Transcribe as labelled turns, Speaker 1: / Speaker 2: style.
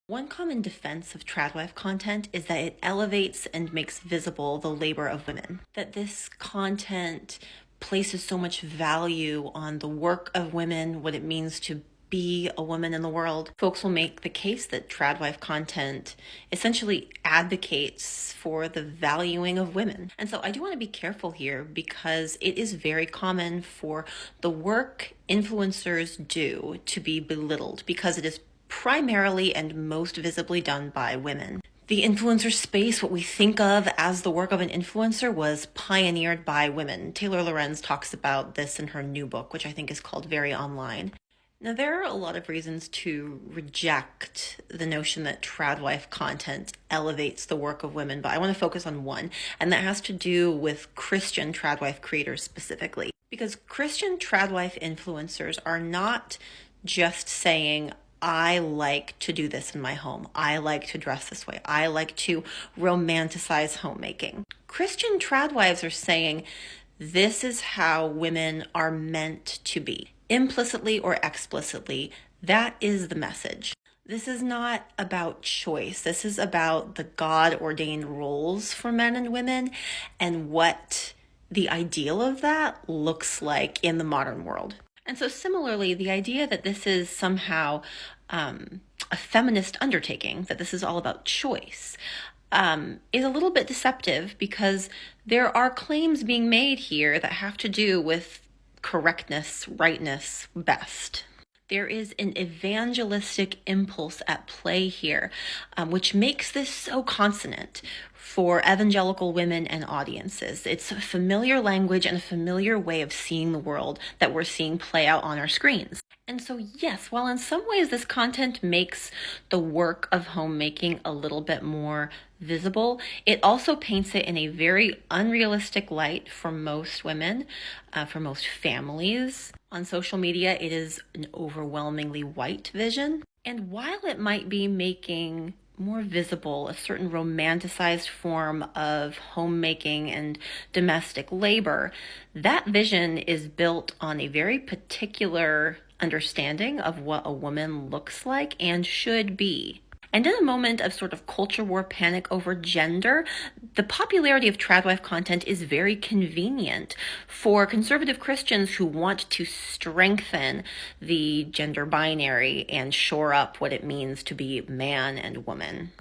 Speaker 1: One common defense of tradwife content is that it elevates and makes visible the labor of women. That this content places so much value on the work of women, what it means to be a woman in the world. Folks will make the case that tradwife content essentially advocates for the valuing of women. And so I do want to be careful here because it is very common for the work influencers do to be belittled because it is primarily and most visibly done by women. The influencer space, what we think of as the work of an influencer, was pioneered by women. Taylor Lorenz talks about this in her new book, which I think is called Very Online. Now, there are a lot of reasons to reject the notion that tradwife content elevates the work of women, but I want to focus on one, and that has to do with Christian tradwife creators specifically. Because Christian tradwife influencers are not just saying, I like to do this in my home. I like to dress this way. I like to romanticize homemaking. Christian tradwives are saying this is how women are meant to be. Implicitly or explicitly, that is the message. This is not about choice. This is about the God-ordained roles for men and women and what the ideal of that looks like in the modern world. And so similarly, the idea that this is somehow a feminist undertaking, that this is all about choice, is a little bit deceptive because there are claims being made here that have to do with correctness, rightness, best. There is an evangelistic impulse at play here, which makes this so consonant for evangelical women and audiences. It's a familiar language and a familiar way of seeing the world that we're seeing play out on our screens. And so, yes, while in some ways this content makes the work of homemaking a little bit more visible, it also paints it in a very unrealistic light for most women, for most families. On social media, it is an overwhelmingly white vision. And while it might be making more visible a certain romanticized form of homemaking and domestic labor, that vision is built on a very particular understanding of what a woman looks like and should be. And in a moment of sort of culture war panic over gender, the popularity of tradwife content is very convenient for conservative Christians who want to strengthen the gender binary and shore up what it means to be man and woman.